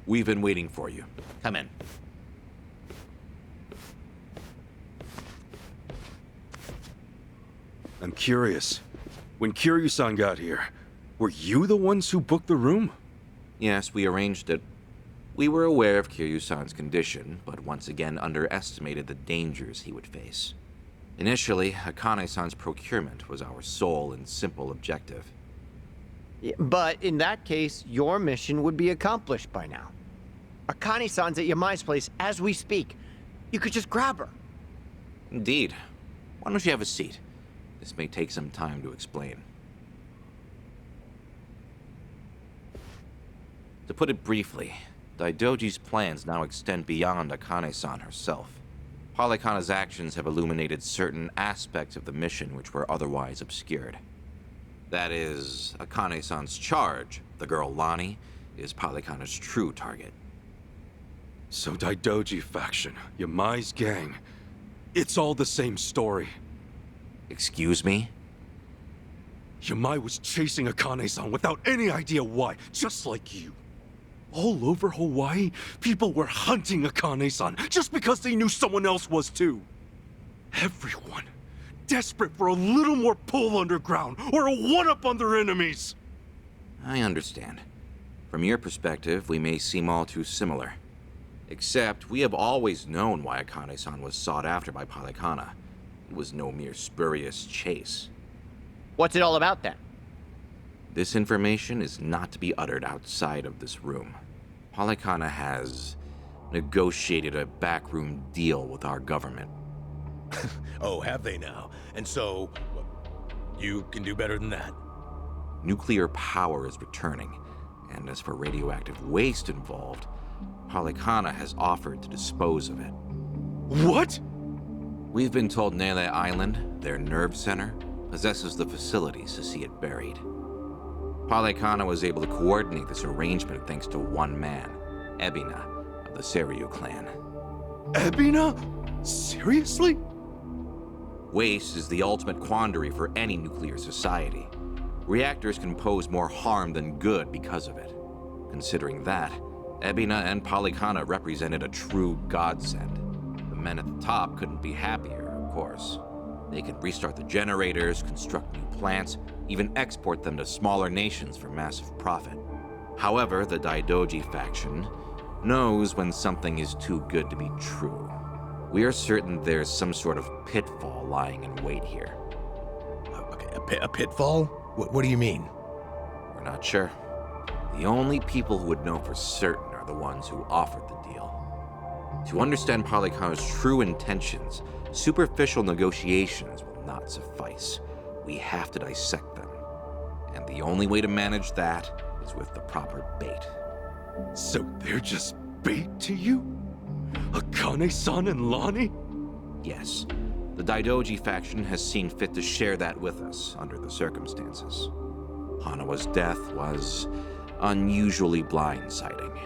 We've been waiting for you. Come in. I'm curious. When Kiryu-san got here, were you the ones who booked the room? Yes, we arranged it. We were aware of Kiryu-san's condition, but once again underestimated the dangers he would face. Initially, Akane-san's procurement was our sole and simple objective. But in that case, your mission would be accomplished by now. Akane-san's at Yamai's place as we speak. You could just grab her. Indeed. Why don't you have a seat? This may take some time to explain. To put it briefly, Daidoji's plans now extend beyond Akane-san herself. Polykhana's actions have illuminated certain aspects of the mission which were otherwise obscured. That is, Akane-san's charge, the girl Lani, is Polykhana's true target. So Daidoji faction, Yamai's gang, it's all the same story. Excuse me? Yamai was chasing Akane-san without any idea why, just like you. All over Hawaii, people were hunting Akane-san just because they knew someone else was too. Everyone, desperate for a little more pull underground or a one-up on their enemies. I understand. From your perspective, we may seem all too similar. Except, we have always known why Akane-san was sought after by Polykhana. It was no mere spurious chase. What's it all about then? This information is not to be uttered outside of this room. Polykhana has negotiated a backroom deal with our government. Oh, have they now? And so, you can do better than that? Nuclear power is returning, and as for radioactive waste involved, Polykhana has offered to dispose of it. What? We've been told Nele Island, their nerve center, possesses the facilities to see it buried. Polykhana was able to coordinate this arrangement thanks to one man, Ebina, of the Seiryu clan. Ebina? Seriously? Waste is the ultimate quandary for any nuclear society. Reactors can pose more harm than good because of it. Considering that, Ebina and Polykhana represented a true godsend. The men at the top couldn't be happier, of course. They could restart the generators, construct new plants, even export them to smaller nations for massive profit. However, the Daidoji faction knows when something is too good to be true. We are certain there's some sort of pitfall lying in wait here. Okay, a pitfall? What do you mean? We're not sure. The only people who would know for certain are the ones who offered the deal. To understand Polykhana's true intentions, superficial negotiations will not suffice. We have to dissect them. And the only way to manage that is with the proper bait. So they're just bait to you? Akane-san and Lani? Yes, the Daidoji faction has seen fit to share that with us under the circumstances. Hanawa's death was unusually blindsiding.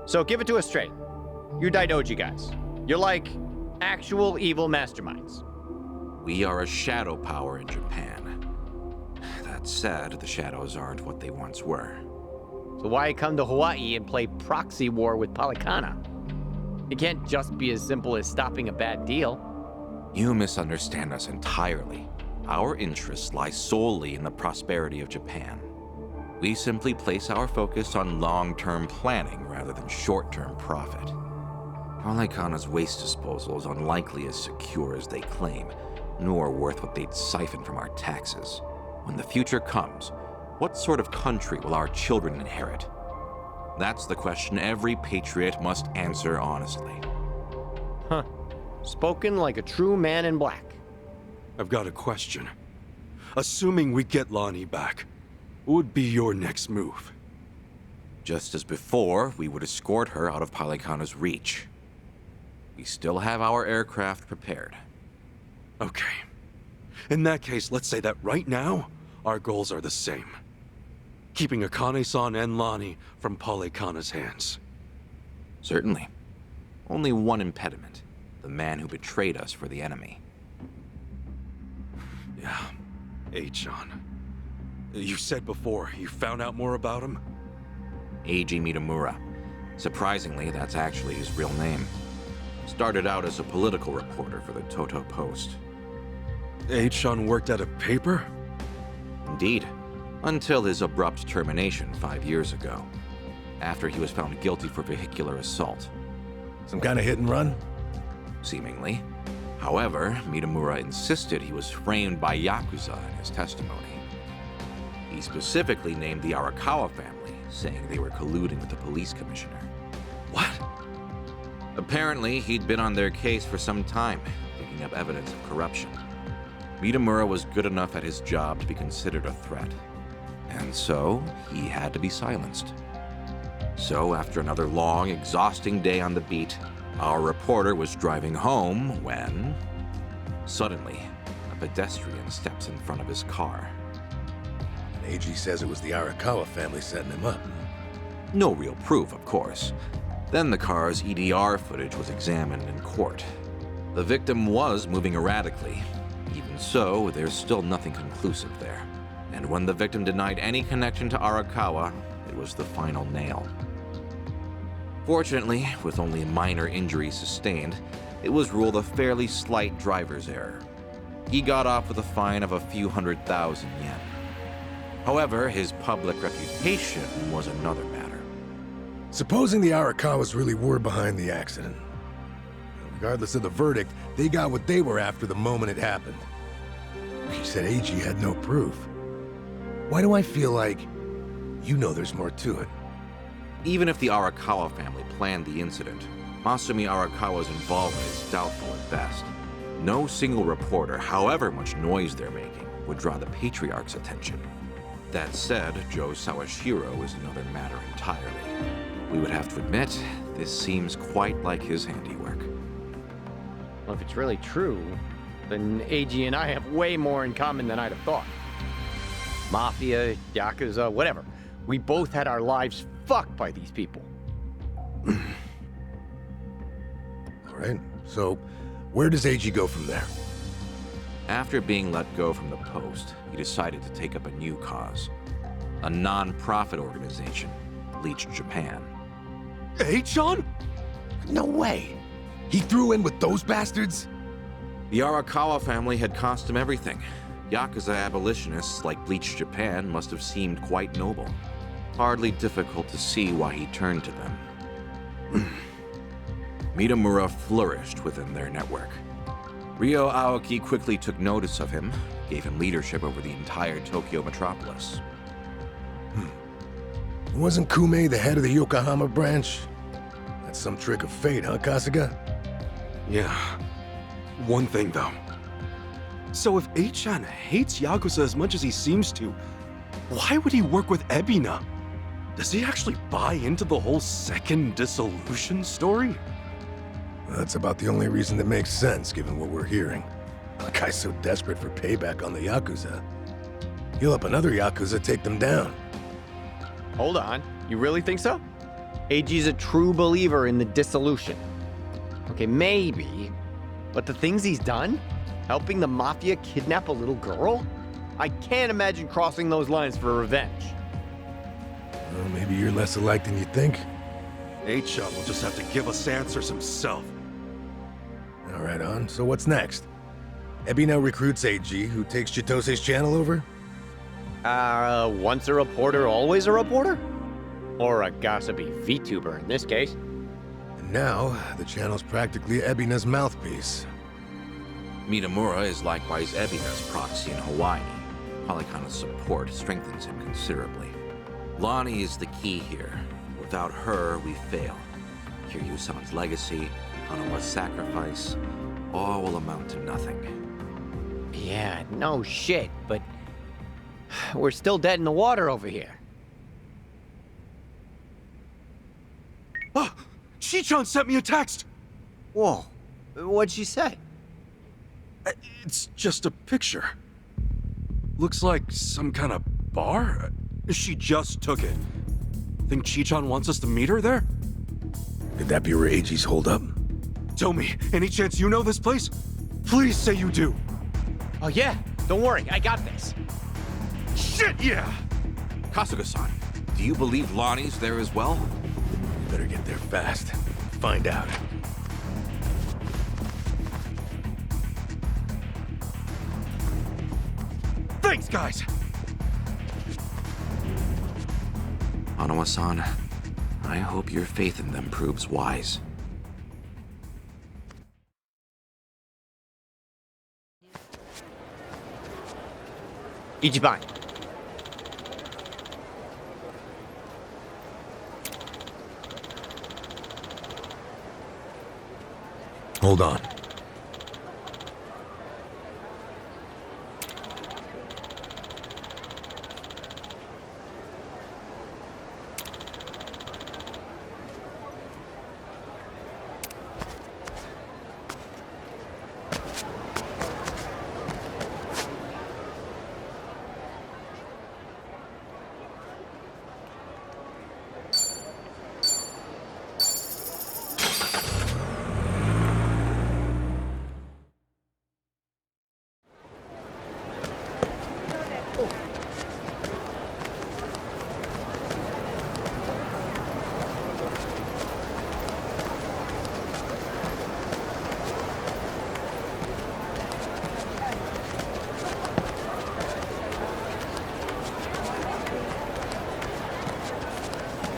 So give it to us straight. You Daidoji guys. You're like actual evil masterminds. We are a shadow power in Japan. That said, the shadows aren't what they once were. So why come to Hawaii and play proxy war with Polykhana? It can't just be as simple as stopping a bad deal. You misunderstand us entirely. Our interests lie solely in the prosperity of Japan. We simply place our focus on long-term planning rather than short-term profit. Polykhana's waste disposal is unlikely as secure as they claim, nor worth what they'd siphon from our taxes. When the future comes, what sort of country will our children inherit? That's the question every patriot must answer honestly. Huh. Spoken like a true man in black. I've got a question. Assuming we get Lani back, what would be your next move? Just as before, we would escort her out of Polykhana's reach. We still have our aircraft prepared. Okay. In that case, let's say that right now, our goals are the same. Keeping Akane-san and Lani from Polykhana's hands. Certainly. Only one impediment. The man who betrayed us for the enemy. Yeah, Achan. You said before, you found out more about him? Eiji Mitamura. Surprisingly, that's actually his real name. Started out as a political reporter for the Toto Post. H-chan worked at a paper? Indeed, until his abrupt termination 5 years ago, after he was found guilty for vehicular assault. Some kind of hit and run? Seemingly. However, Mitamura insisted he was framed by Yakuza in his testimony. He specifically named the Arakawa family, saying they were colluding with the police commissioner. What? Apparently, he'd been on their case for some time, digging up evidence of corruption. Mitamura was good enough at his job to be considered a threat, and so he had to be silenced. So, after another long, exhausting day on the beat, our reporter was driving home when, suddenly, a pedestrian steps in front of his car. And AG says it was the Arakawa family setting him up. No real proof, of course. Then the car's EDR footage was examined in court. The victim was moving erratically. Even so, there's still nothing conclusive there. And when the victim denied any connection to Arakawa, it was the final nail. Fortunately, with only minor injuries sustained, it was ruled a fairly slight driver's error. He got off with a fine of a few 100,000 yen. However, his public reputation was another matter. Supposing the Arakawas really were behind the accident. Regardless of the verdict, they got what they were after the moment it happened. She said AG had no proof. Why do I feel like you know there's more to it? Even if the Arakawa family planned the incident, Masumi Arakawa's involvement is doubtful at best. No single reporter, however much noise they're making, would draw the Patriarch's attention. That said, Joe Sawashiro is another matter entirely. We would have to admit, this seems quite like his handiwork. Well, if it's really true, then AG and I have way more in common than I'd have thought. Mafia, Yakuza, whatever. We both had our lives fucked by these people. All right, so where does AG go from there? After being let go from the post, he decided to take up a new cause. A non-profit organization, Bleach Japan. H-chan? No way! He threw in with those bastards? The Arakawa family had cost him everything. Yakuza abolitionists like Bleach Japan must have seemed quite noble. Hardly difficult to see why he turned to them. Mitamura flourished within their network. Ryo Aoki quickly took notice of him, gave him leadership over the entire Tokyo metropolis. Wasn't Kume the head of the Yokohama branch? That's some trick of fate, huh, Kasuga? Yeah. One thing, though. So if H-chan hates Yakuza as much as he seems to, why would he work with Ebina? Does he actually buy into the whole second dissolution story? That's about the only reason that makes sense, given what we're hearing. A guy's so desperate for payback on the Yakuza. He'll help another Yakuza take them down. Hold on, you really think so? AG's a true believer in the dissolution. Okay, maybe, but the things he's done? Helping the Mafia kidnap a little girl? I can't imagine crossing those lines for revenge. Well, maybe you're less alike than you think. H-chan will just have to give us answers himself. All right, on. So what's next? Ebina recruits AG, who takes Chitose's channel over? Once a reporter, always a reporter? Or a gossipy VTuber in this case. And now, the channel's practically Ebina's mouthpiece. Mitamura is likewise Ebina's proxy in Hawaii. Polycona's support strengthens him considerably. Lonnie is the key here. Without her, we fail. Kiryu-san's legacy, Hanawa's sacrifice, all will amount to nothing. Yeah, no shit, but we're still dead in the water over here. Ah! Chi-chan sent me a text! Whoa, what'd she say? It's just a picture. Looks like some kind of bar? She just took it. Think Chi-chan wants us to meet her there? Could that be where AG's hold up? Tell me, any chance you know this place? Please say you do. Oh yeah, don't worry, I got this. Shit, yeah! Kasuga-san, do you believe Lonnie's there as well? Better get there fast. Find out. Thanks, guys! Onawa-san, I hope your faith in them proves wise. Ichiban. Hold on.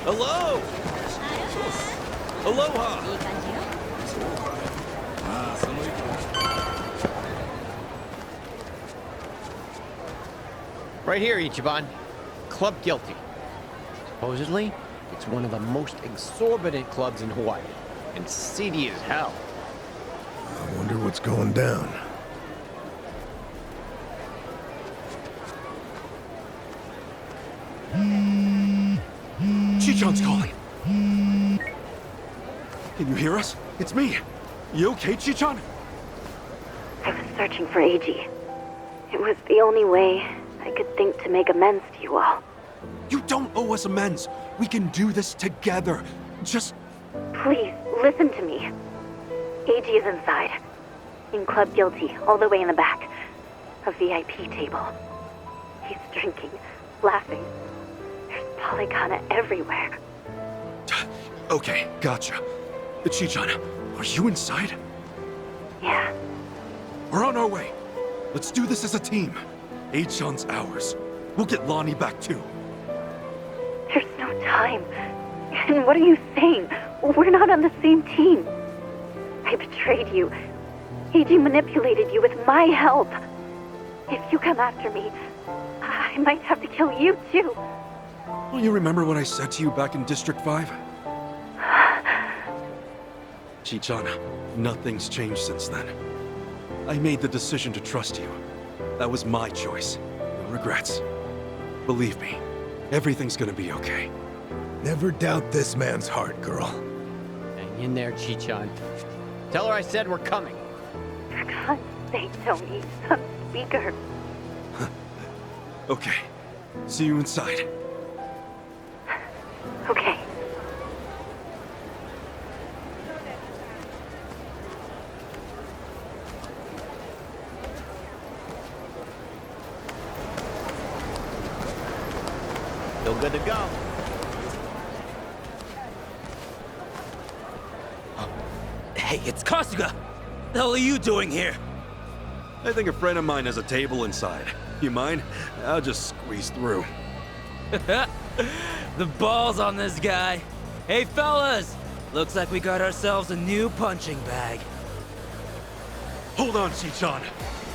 Hello! Aloha! Right here, Ichiban. Club Guilty. Supposedly, it's one of the most exorbitant clubs in Hawaii. And seedy as hell. I wonder what's going down. Chichan's calling. Can you hear us? It's me. You okay, Chichan? I was searching for Eiji. It was the only way I could think to make amends to you all. You don't owe us amends. We can do this together. Just... Please, listen to me. Eiji is inside. In Club Guilty, all the way in the back. A VIP table. He's drinking, laughing. There's polygana everywhere. Okay, gotcha. Chichan, are you inside? Yeah. We're on our way. Let's do this as a team. Eichan's ours. We'll get Lonnie back too. There's no time. And what are you saying? We're not on the same team. I betrayed you. Eiji manipulated you with my help. If you come after me, I might have to kill you too. Don't you remember what I said to you back in District 5? Chichan, nothing's changed since then. I made the decision to trust you. That was my choice. No regrets. Believe me, everything's gonna be okay. Never doubt this man's heart, girl. Hang in there, Chichan. Tell her I said we're coming. For God's sake, Tony, some speaker. Okay. See you inside. Okay. Still good to go. Hey, it's Kasuga! The hell are you doing here? I think a friend of mine has a table inside. You mind? I'll just squeeze through. The balls on this guy. Hey, fellas! Looks like we got ourselves a new punching bag. Hold on, Chichan.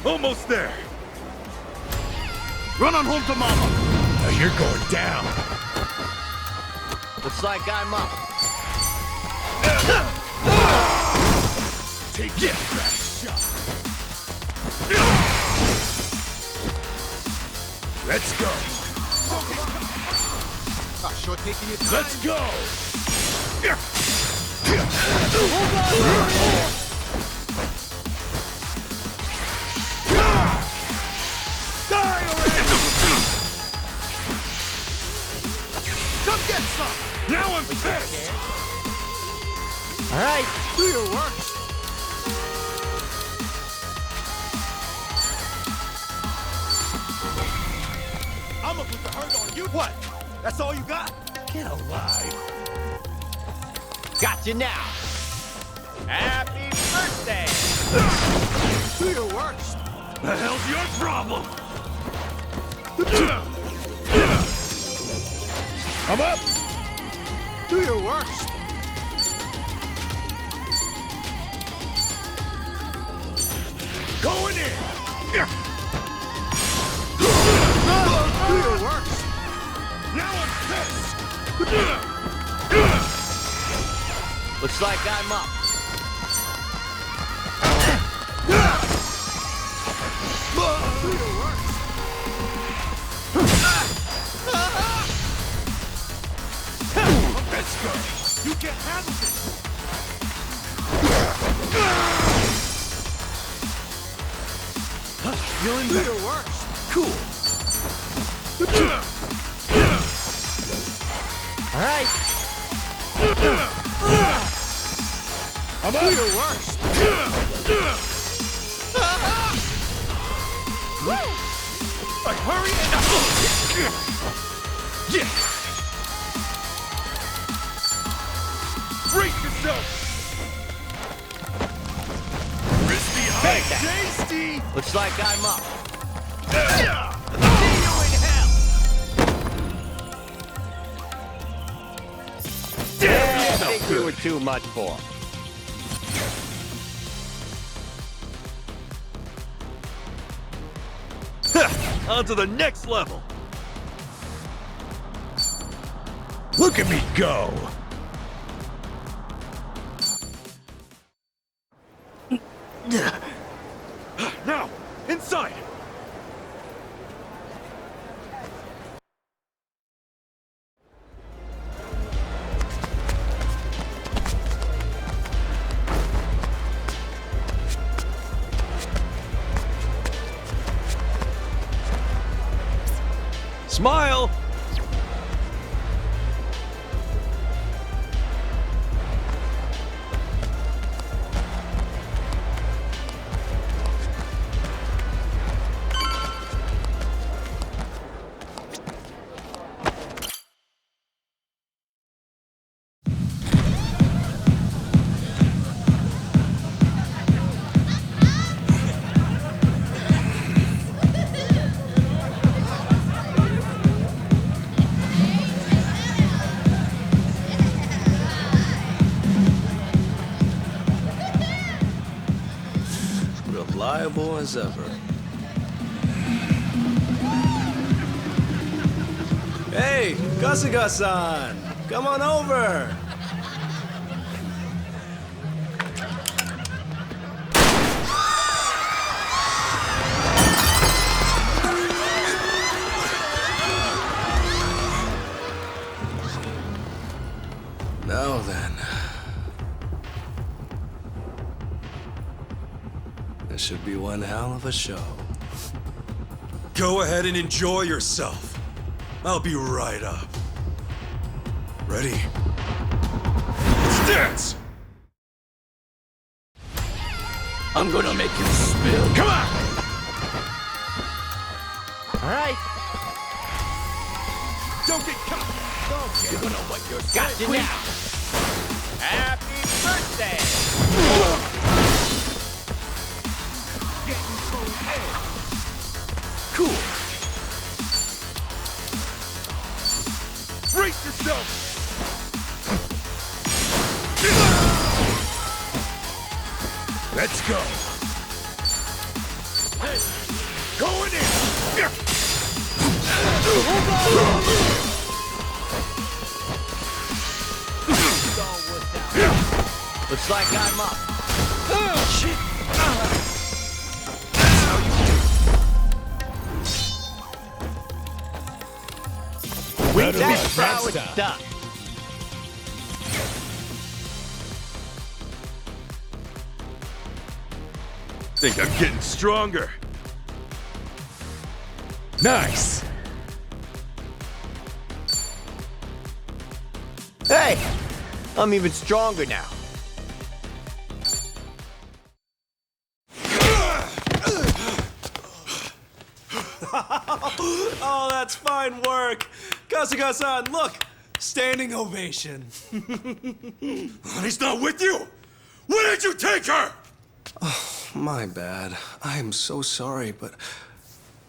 Almost there. Run on home to Mama. Now you're going down. Looks like I'm up. Take that shot. Let's go. Let's go. Die already! Come get some. Now I'm pissed. All right. Do your work. I'm gonna put the hurt on you. What? That's all you got? Get alive. Gotcha now. Happy birthday. Do your worst. The hell's your problem? I'm up! Do your worst. Going in! Do your worst. Now I'm pissed! Looks like I'm up. Do your worst. Let's go! You can't handle this! Feeling do your worst. Cool! All right. I'm Do up! your worst. Like, hurry and... Yeah! Brace yourself! Crispy high tasty! Looks like I'm up. See you in hell! Yeah, I think we were too much for. On to the next level. Look at me go! Now, inside. Smile! Reliable as ever. Hey, Kasuga-san! Come on over! Now then. This should be one hell of a show. Go ahead and enjoy yourself. I'll be right up. Ready? Let's dance! I'm gonna make you spill. Come on! All right. Don't get caught! You're gonna wet your Gotcha now. Happy birthday. Cool! Brace yourself! Let's go! Going in! Looks like I'm up. Shit! That's how it's done. Think I'm getting stronger. Nice! Hey, I'm even stronger now. Oh, that's fine work. Kasuga-san, look! Standing ovation. Lonnie's not with you? Where did you take her? My bad. I am so sorry, but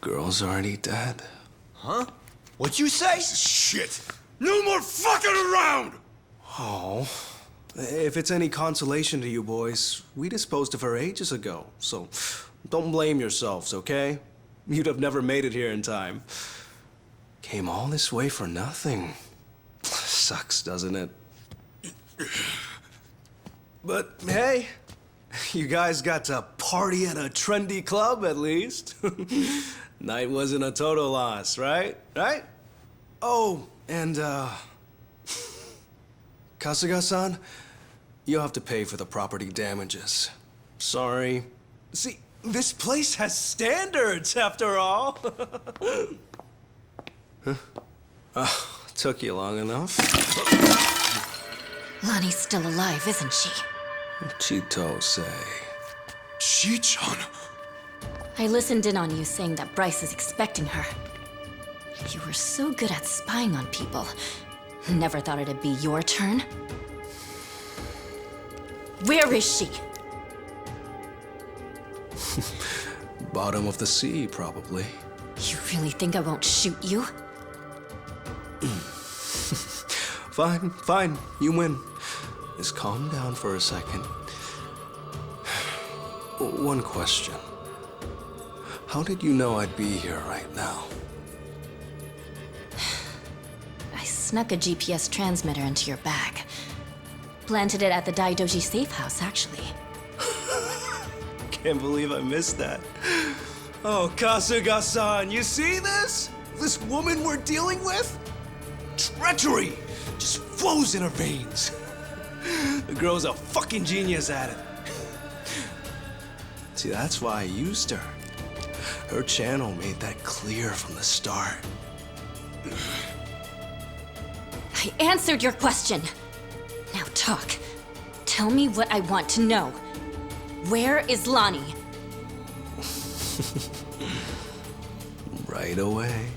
girl's already dead. Huh? What'd you say? Shit! No more fucking around! Oh. If it's any consolation to you boys, we disposed of her ages ago, so don't blame yourselves, okay? You'd have never made it here in time. Came all this way for nothing. Sucks, doesn't it? But hey, you guys got to party at a trendy club at least. Night wasn't a total loss, right? Right? Oh, and Kasuga-san, you'll have to pay for the property damages. Sorry. See, this place has standards after all. Took you long enough. Lonnie's still alive, isn't she? Chitose. Chi-chan? I listened in on you saying that Bryce is expecting her. You were so good at spying on people. Never thought it'd be your turn. Where is she? Bottom of the sea, probably. You really think I won't shoot you? Fine, fine. You win. Just calm down for a second. One question. How did you know I'd be here right now? I snuck a GPS transmitter into your bag. Planted it at the Daidoji safe house, actually. Can't believe I missed that. Oh, Kasuga-san, you see this? This woman we're dealing with? Treachery just flows in her veins. The girl's a fucking genius at it. See, that's why I used her. Her channel made that clear from the start. I answered your question. Now talk. Tell me what I want to know. Where is Lonnie? Right away.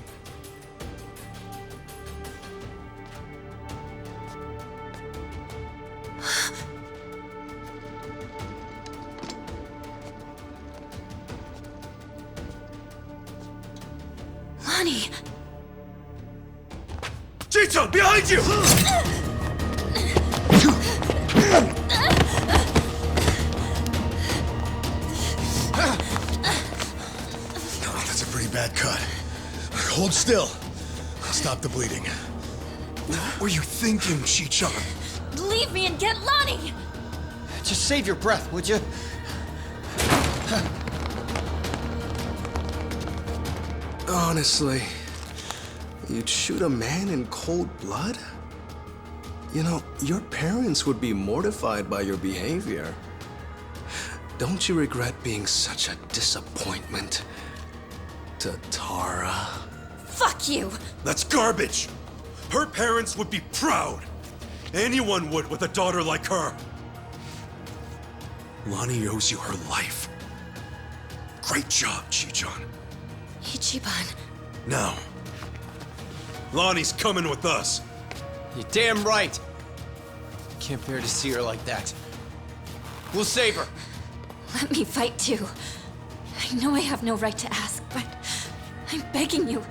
Lonnie! Chi-chan, behind you! Oh, that's a pretty bad cut. Hold still. Stop the bleeding. What were you thinking, Chi-chan? Leave me and get Lonnie! Just save your breath, would you? Honestly, you'd shoot a man in cold blood? You know, your parents would be mortified by your behavior. Don't you regret being such a disappointment to Tara? Fuck you! That's garbage! Her parents would be proud! Anyone would with a daughter like her! Lonnie owes you her life. Great job, Chi-chan. Ichiban. Now, Lonnie's coming with us. You're damn right. Can't bear to see her like that. We'll save her. Let me fight too. I know I have no right to ask, but I'm begging you.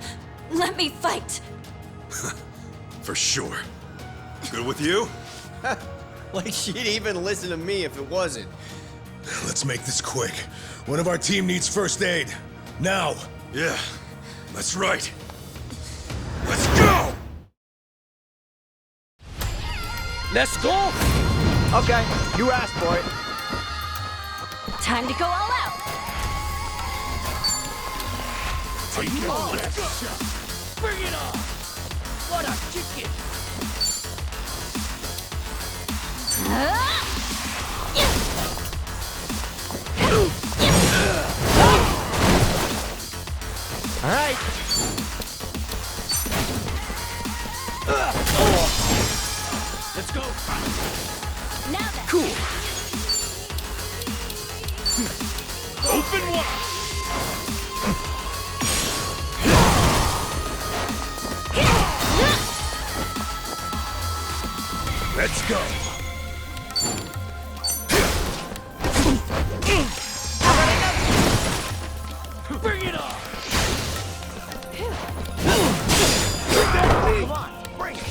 Let me fight. For sure. Good with you? Like she'd even listen to me if it wasn't. Let's make this quick. One of our team needs first aid. Now! Yeah, that's right. Let's go! Let's go! Okay, you asked for it. Time to go all out. Take it on! Bring it on! What a kick it! All right. Let's go! Now then. Cool. Open wide! Let's go. Bring it on! Come on, bring it.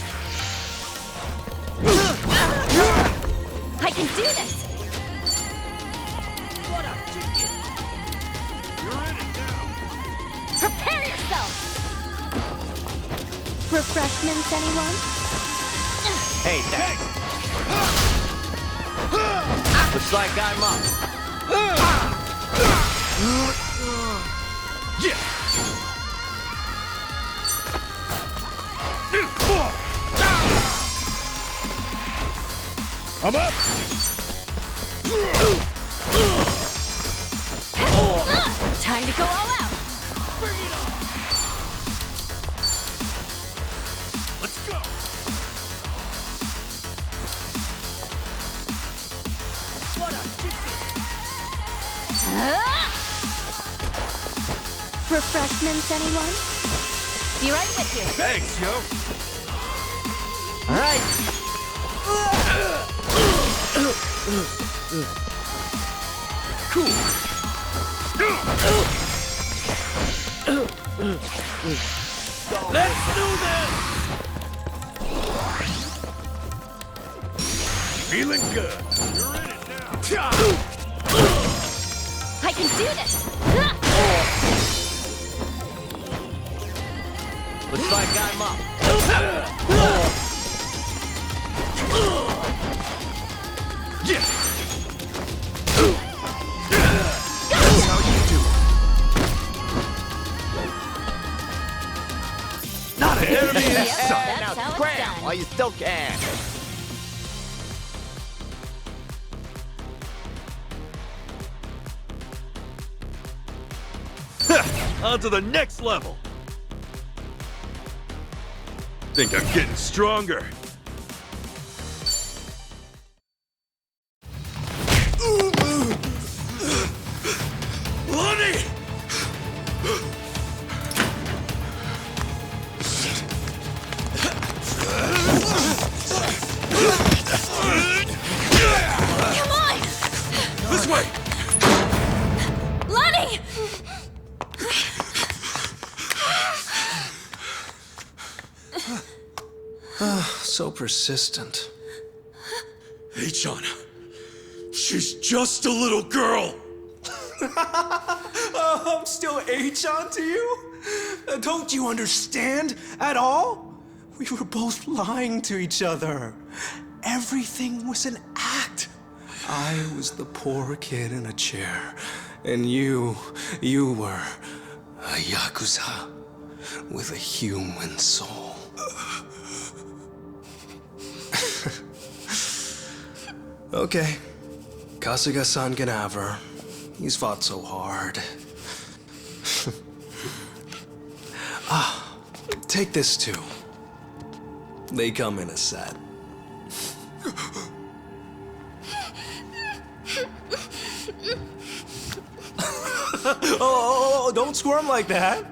I can do this! What a chicken! Prepare yourself! Refreshments, anyone? Hey, thanks. Looks like I'm up. Yeah! I'm up. Time to go all out! Bring it on! Let's go! What a chicken! Refreshments, anyone? Be right with you. Thanks, yo! All right. Cool! Let's do this! Feeling good! You're in it now! I can do this! Looks like I'm up. Yeah! That's how you do it! Not an enemy in Yep, sight! that's Now how it's scram done. while you still can. On to the next level! Think I'm getting stronger. Lonnie! Come on! This way! Lonnie! So persistent. Hey, John. She's just a little girl! I'm still H-on to you? Don't you understand at all? We were both lying to each other. Everything was an act. I was the poor kid in a chair, and you were a Yakuza with a human soul. Okay, Kasuga-san can have her. He's fought so hard. Take this too. They come in a set. Oh, don't squirm like that.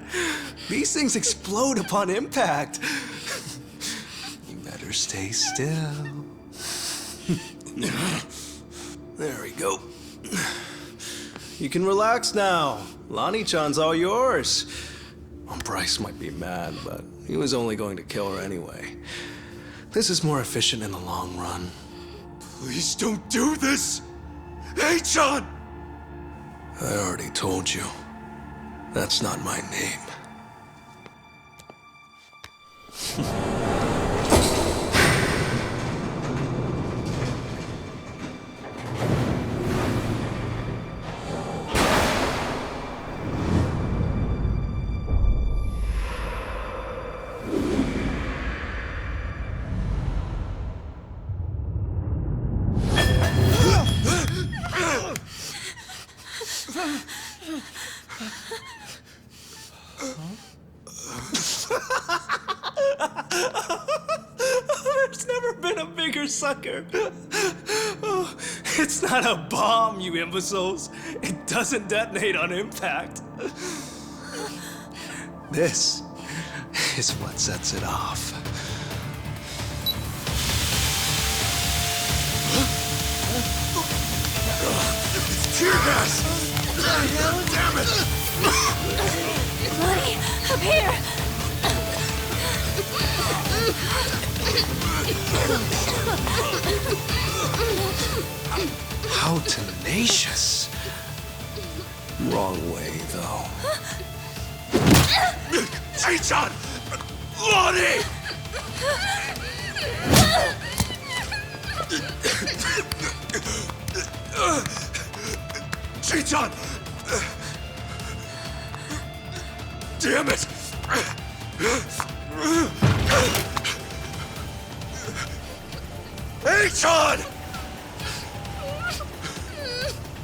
These things explode upon impact. You better stay still. There we go. You can relax now. Lonnie-chan's all yours. Well, Bryce might be mad, but he was only going to kill her anyway. This is more efficient in the long run. Please don't do this! Hey, John! I already told you. That's not my name. There's never been a bigger sucker. Oh, it's not a bomb, you imbeciles. It doesn't detonate on impact. This is what sets it off. It's tear gas! Damn it! Lonnie, up here! How tenacious. Wrong way, though. Chichon! Lonnie! Chichon! Damn it! Chichon!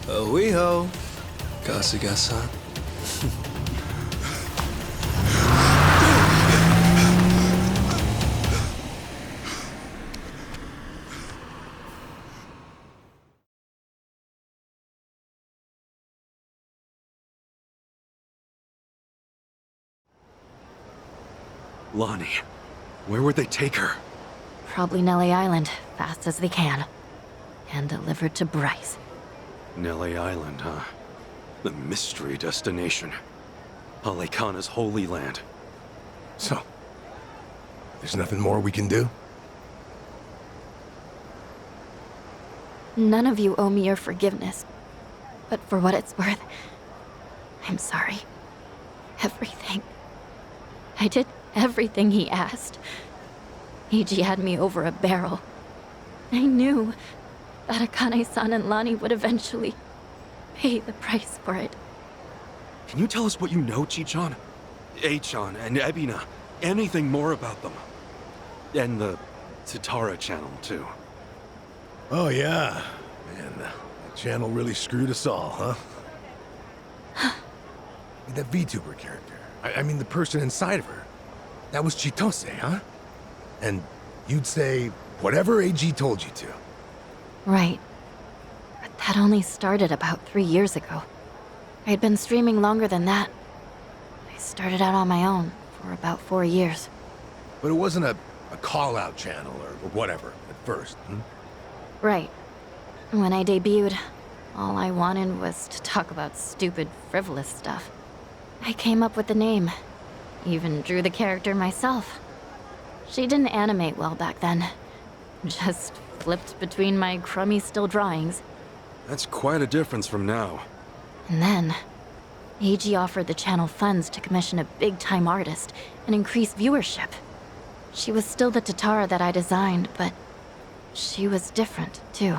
Ahuiho, Kasuga-san. Lonnie, where would they take her? Probably Nelly Island, fast as they can. And delivered to Bryce. Nelly Island, huh? The mystery destination. Palikana's holy land. So, there's nothing more we can do? None of you owe me your forgiveness. But for what it's worth, I'm sorry. Everything. I did everything he asked. Eiji had me over a barrel. I knew that Akane-san and Lani would eventually pay the price for it. Can you tell us what you know, Chichon? Achan and Ebina. Anything more about them? And the Tatara channel, too. Oh, yeah. Man, that channel really screwed us all, huh? That VTuber character. I mean, the person inside of her. That was Chitose, huh? And you'd say whatever AG told you to. Right. But that only started about 3 years ago. I had been streaming longer than that. I started out on my own for about 4 years. But it wasn't a call-out channel or whatever at first, Right. When I debuted, all I wanted was to talk about stupid, frivolous stuff. I came up with the name. Even drew the character myself. She didn't animate well back then. Just flipped between my crummy still drawings. That's quite a difference from now. And then, AG offered the channel funds to commission a big-time artist and increase viewership. She was still the Tatara that I designed, but she was different, too.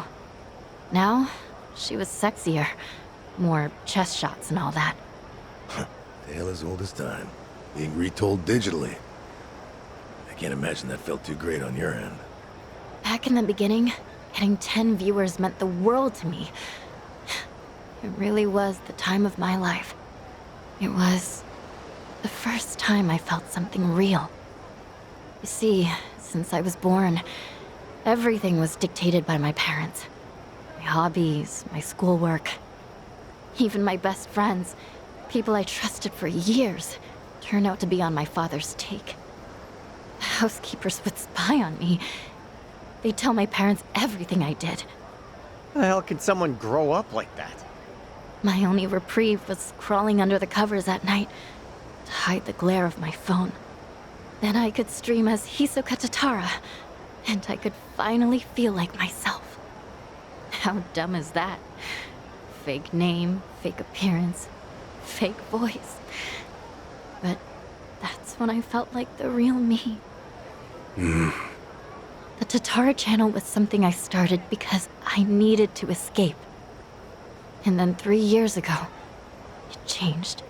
Now, she was sexier. More chest shots and all that. Tale as old as time. Being retold digitally. I can't imagine that felt too great on your end. Back in the beginning, getting 10 viewers meant the world to me. It really was the time of my life. It was the first time I felt something real. You see, since I was born, everything was dictated by my parents. My hobbies, my schoolwork, even my best friends, people I trusted for years, turned out to be on my father's take. The housekeepers would spy on me. They'd tell my parents everything I did. How the hell can someone grow up like that? My only reprieve was crawling under the covers at night to hide the glare of my phone. Then I could stream as Hisoka Tatara, and I could finally feel like myself. How dumb is that? Fake name, fake appearance, fake voice. But that's when I felt like the real me. The Tatara channel was something I started because I needed to escape. And then 3 years ago, it changed.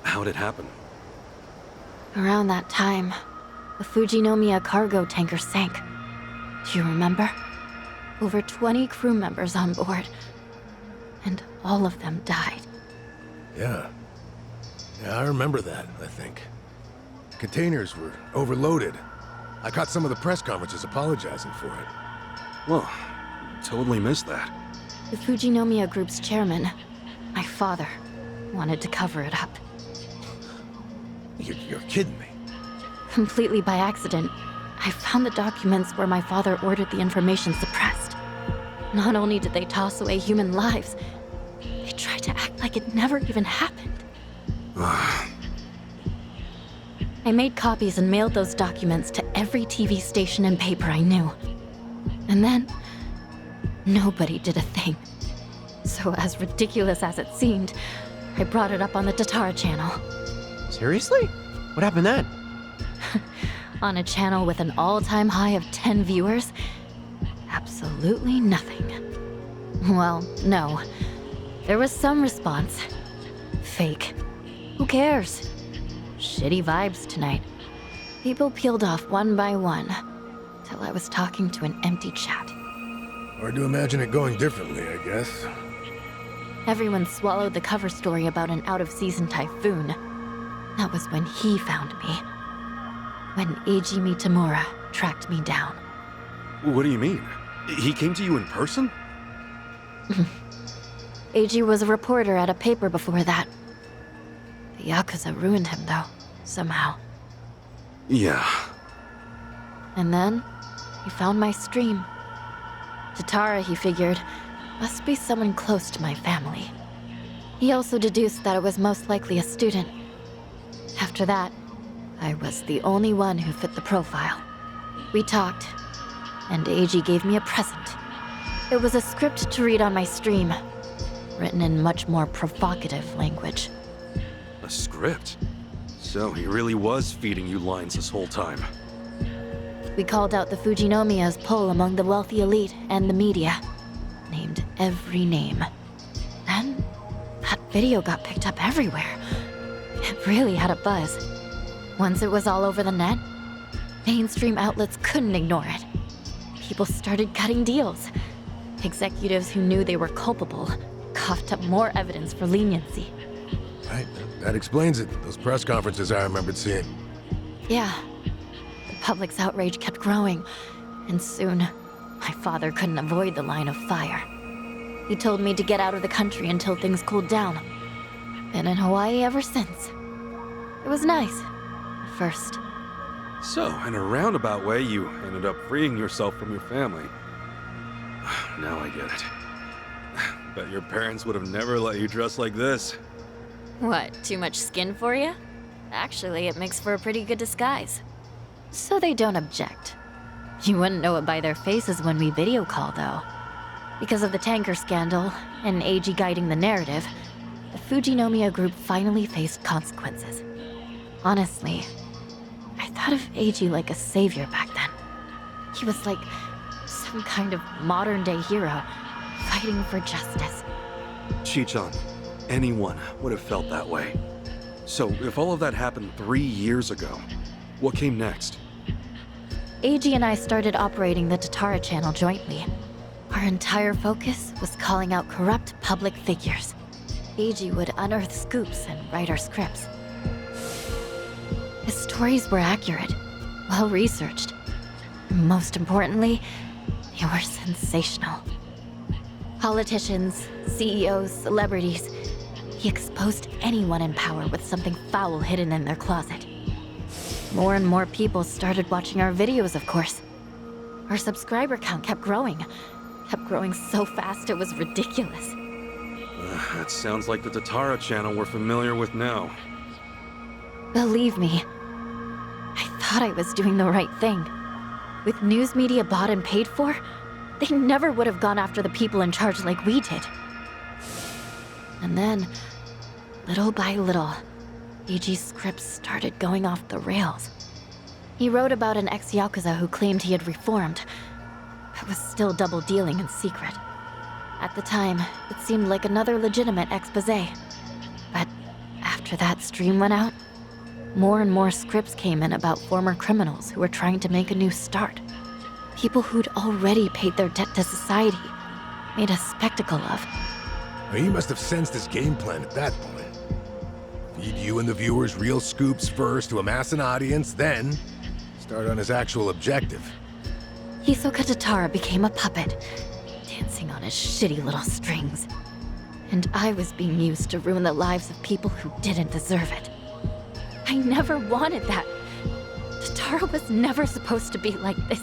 How'd it happen? Around that time, the Fujinomiya cargo tanker sank. Do you remember? Over 20 crew members on board. And all of them died. Yeah. Yeah, I remember that, I think. Containers were overloaded. I caught some of the press conferences apologizing for it. Well, totally missed that. The Fujinomiya Group's chairman, my father, wanted to cover it up. You're kidding me. Completely by accident, I found the documents where my father ordered the information suppressed. Not only did they toss away human lives, they tried to act like it never even happened. I made copies and mailed those documents to every TV station and paper I knew. And then, nobody did a thing. So as ridiculous as it seemed, I brought it up on the Tatara channel. Seriously? What happened then? On a channel with an all-time high of 10 viewers, absolutely nothing. Well, no. There was some response. Fake. Who cares? Shitty vibes tonight. People peeled off one by one, till I was talking to an empty chat. Hard to imagine it going differently, I guess. Everyone swallowed the cover story about an out-of-season typhoon. That was when he found me. When Eiji Mitamura tracked me down. What do you mean? He came to you in person? Eiji was a reporter at a paper before that. The Yakuza ruined him, though, somehow. Yeah. And then, he found my stream. Tatara, he figured, must be someone close to my family. He also deduced that it was most likely a student. After that, I was the only one who fit the profile. We talked, and Eiji gave me a present. It was a script to read on my stream, written in much more provocative language. A script? So he really was feeding you lines this whole time. We called out the Fujinomiya's pull among the wealthy elite and the media. Named every name. Then, that video got picked up everywhere. It really had a buzz. Once it was all over the net, mainstream outlets couldn't ignore it. People started cutting deals. Executives who knew they were culpable coughed up more evidence for leniency. Right, that explains it. Those press conferences I remembered seeing. Yeah. The public's outrage kept growing, and soon, my father couldn't avoid the line of fire. He told me to get out of the country until things cooled down. Been in Hawaii ever since. It was nice. At first. So, in a roundabout way, you ended up freeing yourself from your family. Now I get it. Bet your parents would have never let you dress like this. What, too much skin for you? Actually, it makes for a pretty good disguise. So they don't object. You wouldn't know it by their faces when we video call, though. Because of the tanker scandal, and Eiji guiding the narrative, the Fujinomiya group finally faced consequences. Honestly, I thought of Eiji like a savior back then. He was like some kind of modern-day hero, fighting for justice. Chichan, anyone would have felt that way. So, if all of that happened 3 years ago, what came next? Eiji and I started operating the Tatara channel jointly. Our entire focus was calling out corrupt public figures. Eiji would unearth scoops and write our scripts. His stories were accurate, well-researched. Most importantly, they were sensational. Politicians, CEOs, celebrities. He exposed anyone in power with something foul hidden in their closet. More and more people started watching our videos, of course. Our subscriber count kept growing so fast it was ridiculous. That sounds like the Tatara channel we're familiar with now. Believe me, I thought I was doing the right thing. With news media bought and paid for, they never would have gone after the people in charge like we did. And then, little by little, Eiji's scripts started going off the rails. He wrote about an ex-Yakuza who claimed he had reformed, but was still double-dealing in secret. At the time, it seemed like another legitimate exposé. But after that stream went out, more and more scripts came in about former criminals who were trying to make a new start. People who'd already paid their debt to society, made a spectacle of. Well, he must have sensed his game plan at that point. Feed you and the viewers real scoops first to amass an audience, then start on his actual objective. Hisoka Tatara became a puppet, dancing on his shitty little strings. And I was being used to ruin the lives of people who didn't deserve it. I never wanted that. Tatara was never supposed to be like this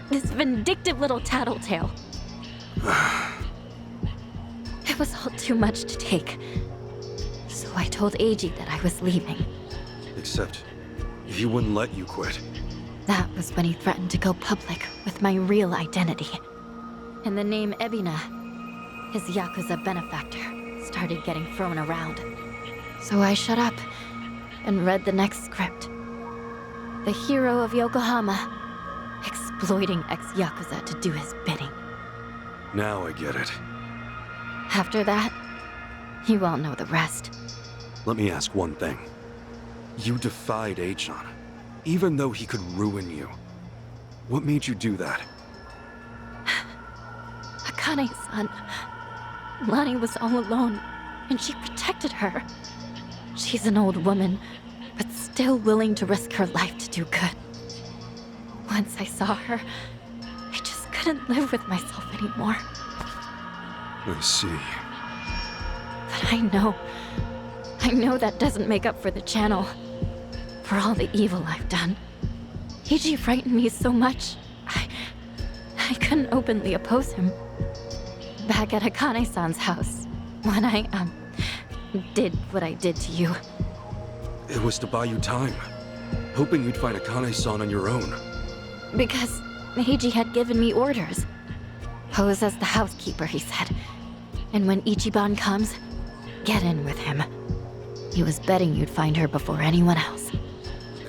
vindictive little tattletale. It was all too much to take. So I told Eiji that I was leaving. Except, he wouldn't let you quit. That was when he threatened to go public with my real identity. And the name Ebina, his Yakuza benefactor, started getting thrown around. So I shut up and read the next script. The hero of Yokohama, exploiting ex-Yakuza to do his bidding. Now I get it. After that, you all know the rest. Let me ask one thing. You defied Achan, even though he could ruin you. What made you do that? Akane-san, Lani was all alone, and she protected her. She's an old woman, but still willing to risk her life to do good. Once I saw her, I just couldn't live with myself anymore. I see. But I know that doesn't make up for the channel. For all the evil I've done. Eiji frightened me so much, I couldn't openly oppose him. Back at Akane-san's house, when I, did what I did to you. It was to buy you time, hoping you'd find Akane-san on your own. Because Eiji had given me orders. Pose as the housekeeper, he said. And when Ichiban comes, get in with him. He was betting you'd find her before anyone else.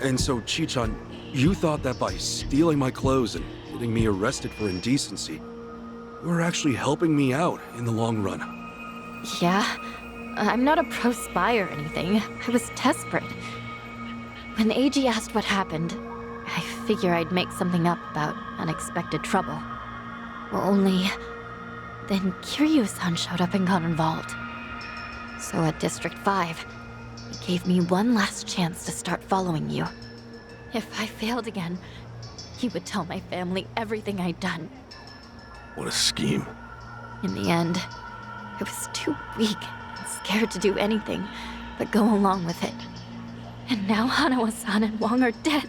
And so, Chichan, you thought that by stealing my clothes and getting me arrested for indecency, you were actually helping me out in the long run. Yeah, I'm not a pro-spy or anything. I was desperate. When Eiji asked what happened, I figure I'd make something up about unexpected trouble. Only, then Kiryu-san showed up and got involved. So at District 5, he gave me one last chance to start following you. If I failed again, he would tell my family everything I'd done. What a scheme. In the end, I was too weak and scared to do anything but go along with it. And now Hanawa-san and Wong are dead.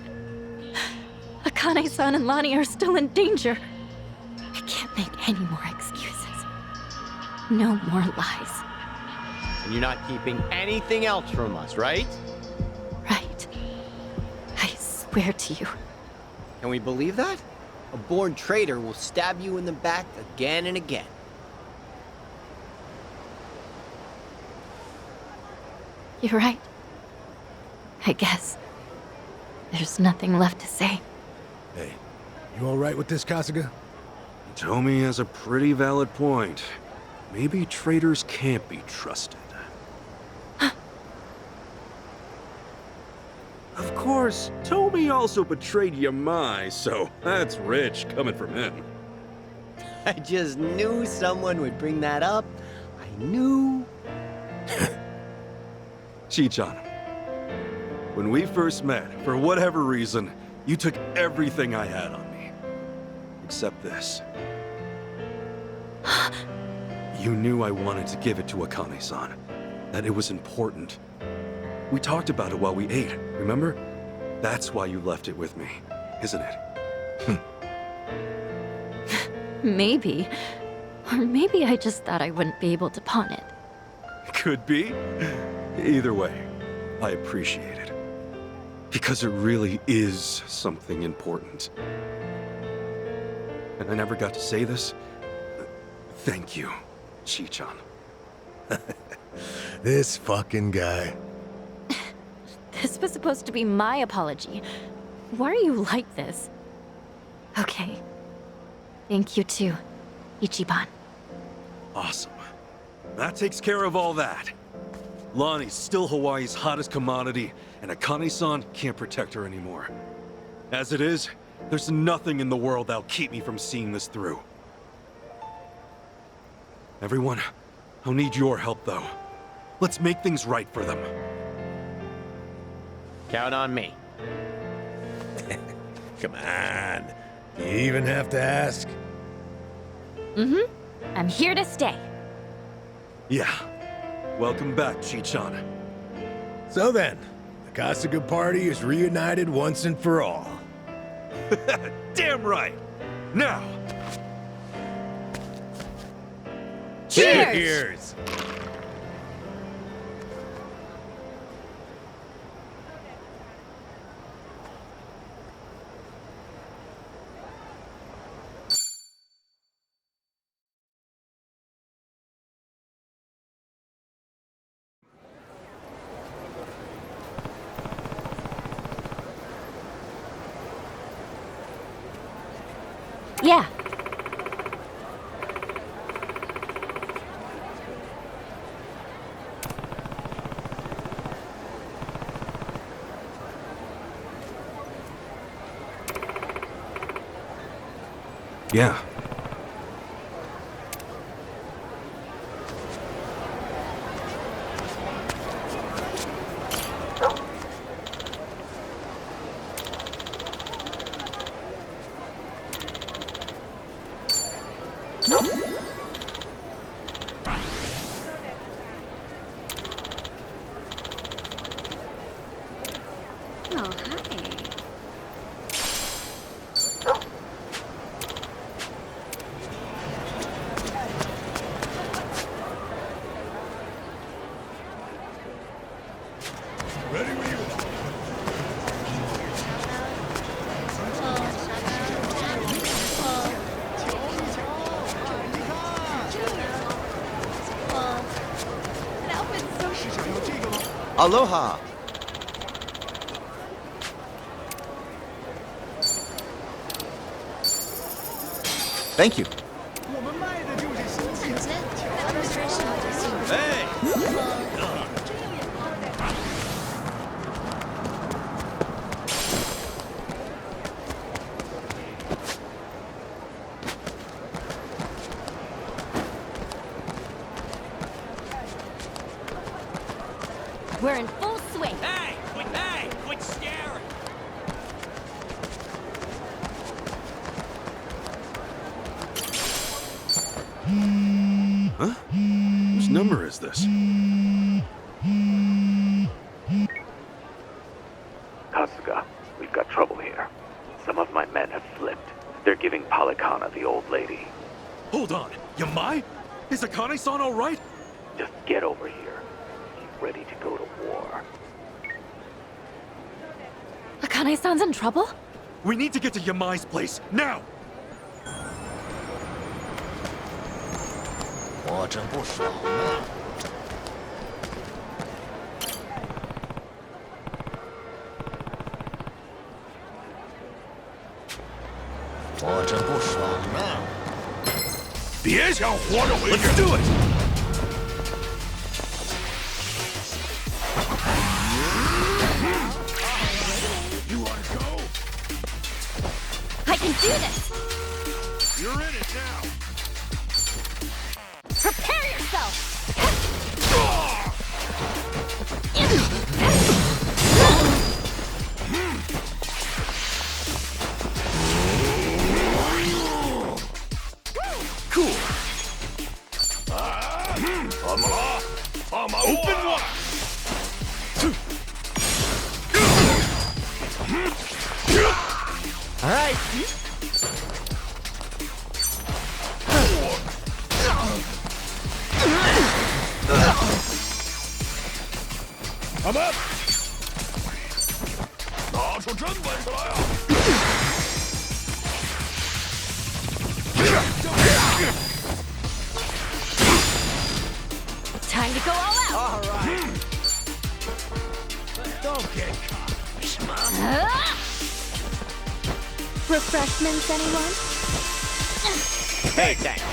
Akane-san and Lani are still in danger. I can't make any more excuses. No more lies. And you're not keeping anything else from us, right? Right. I swear to you. Can we believe that? A born traitor will stab you in the back again and again. You're right. I guess. There's nothing left to say. Hey, you all right with this, Kasuga? Tomi has a pretty valid point. Maybe traitors can't be trusted. Of course, Tomi also betrayed Yamai, so that's rich coming from him. I just knew someone would bring that up. I knew. Chichan, when we first met, for whatever reason, you took everything I had on me. Except this. You knew I wanted to give it to Akane-san. That it was important. We talked about it while we ate, remember? That's why you left it with me, isn't it? Maybe. Or maybe I just thought I wouldn't be able to pawn it. Could be. Either way, I appreciate it. Because it really is something important. And I never got to say this. Thank you, Chichan. This fucking guy. This was supposed to be my apology. Why are you like this? Okay. Thank you too, Ichiban. Awesome. That takes care of all that. Lonnie's still Hawaii's hottest commodity, and Akane-san can't protect her anymore. As it is, there's nothing in the world that'll keep me from seeing this through. Everyone, I'll need your help though. Let's make things right for them. Count on me. Come on. You even have to ask? I'm here to stay. Yeah. Welcome back, Chichan. So then, the Kasuga party is reunited once and for all. Damn right! Now! Cheers! Yeah. Yeah. Oh, hi. Aloha. Thank you. We're in full swing. Hey, quit staring! Huh? Whose number is this? Kasuga, we've got trouble here. Some of my men have flipped. They're giving Polycana the old lady. Hold on. Yamai? Is Akane-san all right? Just get over here. He's ready to go to war. Akane-san's in trouble? We need to get to Yamai's place, now! 我真不爽啊！我真不爽啊！别想活着回去。 Let's do it! You wanna go? I can do this! You're in it now. Prepare yourself! Cool. Open wide. All right. I'm up. 拿出真本事来啊！ Time to go all out! All right. Don't get caught. Refreshments, anyone? Hey, thanks.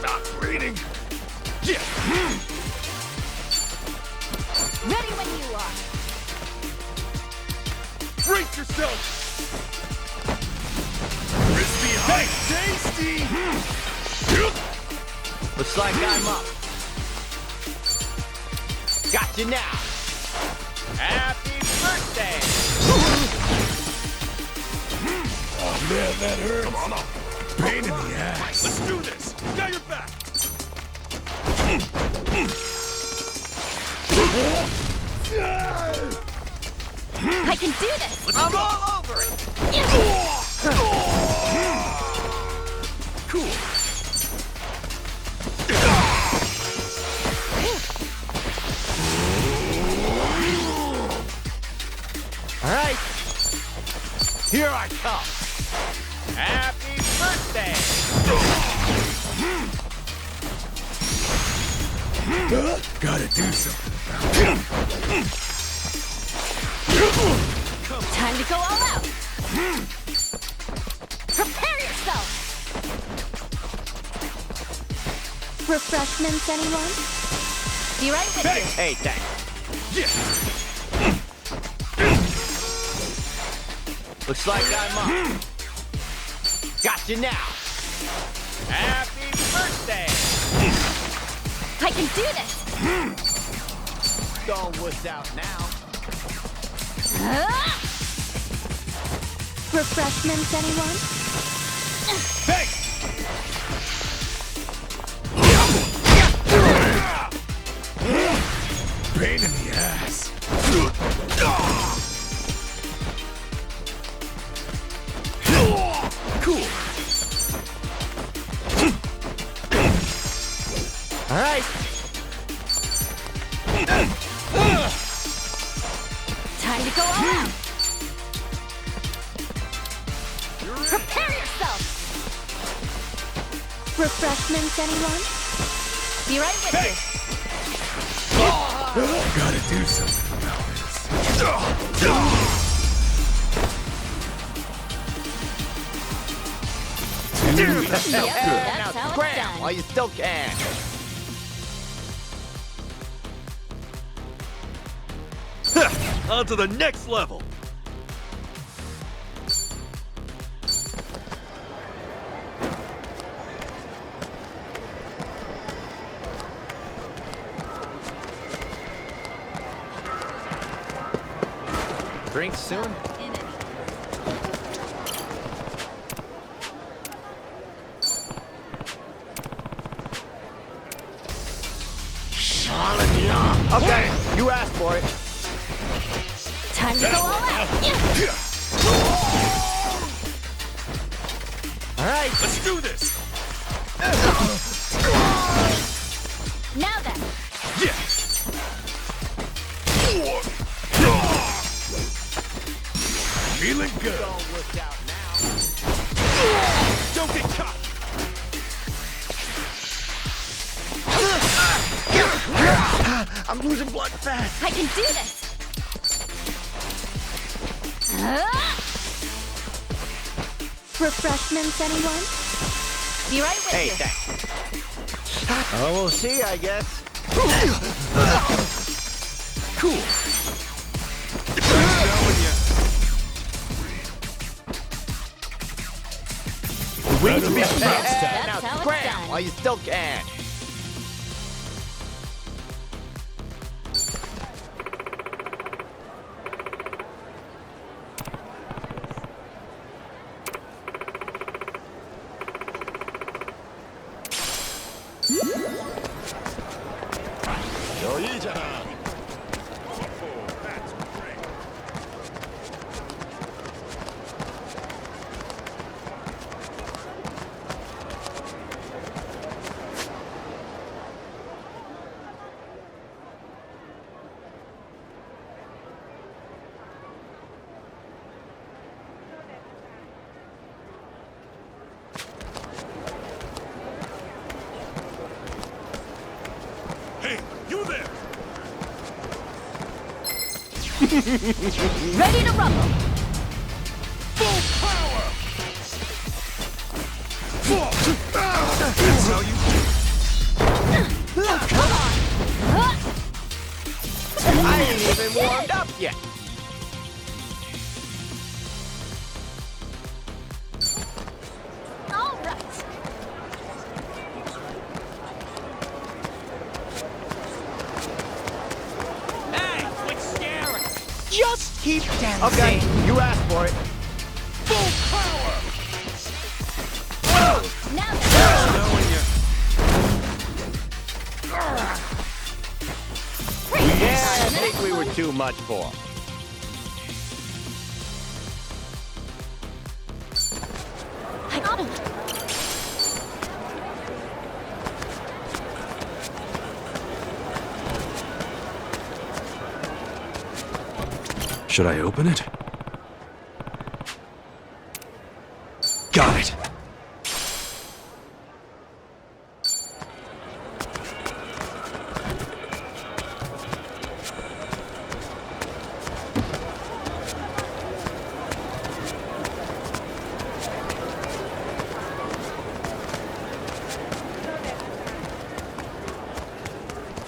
Not reading. Ready when you are! Brace yourself! Crispy hot. Tasty. Looks like I'm up. Got you now. Happy birthday! Oh man, that hurts. Come on up. Pain in the ass. Let's do this! Got your back! I can do this! I'm all over it! Here I come. Happy birthday! Gotta do something about it. Time to go all out! Prepare yourself! Refreshments, anyone? Be right with you. Hey, thanks. Looks like I'm up. Got you now. Happy birthday! I can do this! Don't wuss out now. Refreshments, anyone? Pain in the ass. Cool. All right. Time to go all out! Prepare yourself! Refreshments, anyone? Be right with you. Gotta do something about this. Yep, that's Now how it's scram done. while you still can. On to the next level. Drink soon? Okay, you asked for it. Time to go all out! All right. Let's do this. Now then! Feeling good. Don't wuss out now. Don't get caught. I'm losing blood fast. I can do this! Refreshments, anyone? Be right with Hey, you. thanks. Oh, we'll see, I guess. Cool. Wait to be That's now how it's scram done. while you still can. Hey, you there! Ready to rumble! Full power! That's how you I ain't even warmed up yet. All right! Hey, quit staring! Just keep dancing. Okay, you asked for it. full power! Now then! Yeah, I think we were too much for. I got him! Should I open it?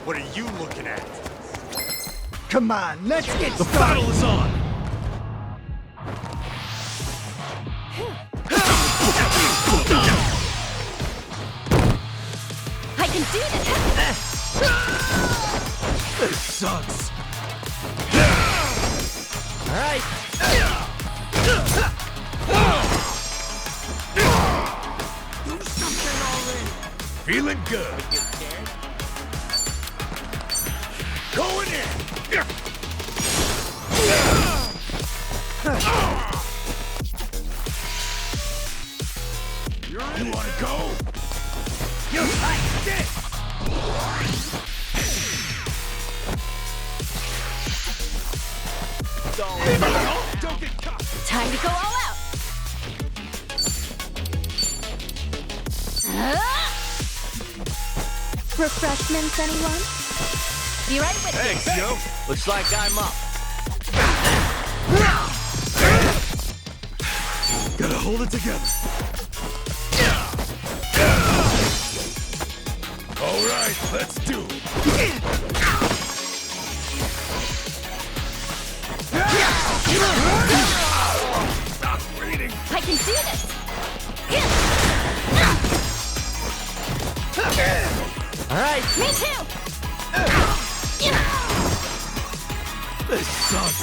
What are you looking at? Come on, let's get The started. battle is on! I can do this! This sucks! Alright. Feeling good. Going in. You wanna go? You like this? Don't get caught. Time to go all out! Refreshments, anyone? Be right with you. Thanks, Joe. Looks like I'm up. Gotta hold it together. All right, let's do it. Stop breathing. I can do this! Alright. Me too! This sucks.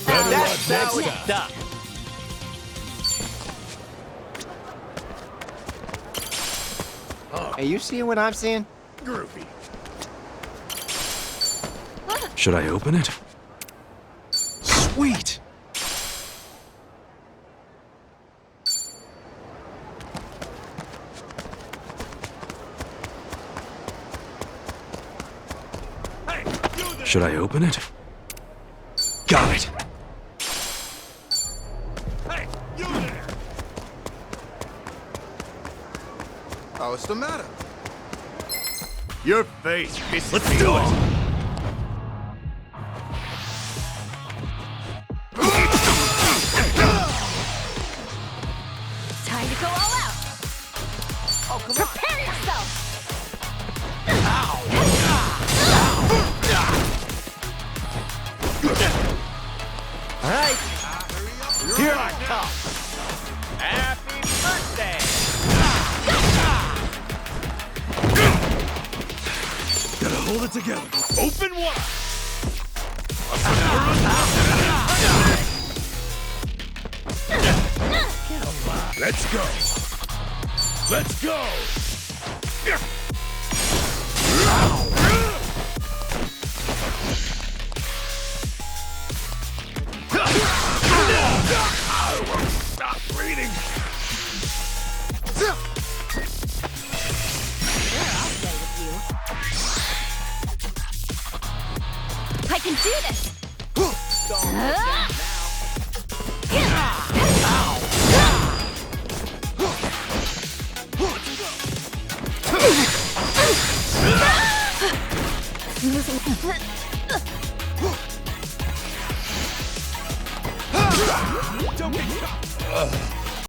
That's how it's done. Hey, you seeing what I'm seeing? Groovy. Should I open it? Sweet! Should I open it? Got it! Hey, you there! Oh, what's the matter? Your face pisses Let's me do off. it! Time to go all out! Oh, come on. Prepare yourself! Alright. Here I come. Happy birthday. Gotta hold it together. Open wide. Let's go. Let's go. I won't stop breathing. I can do this!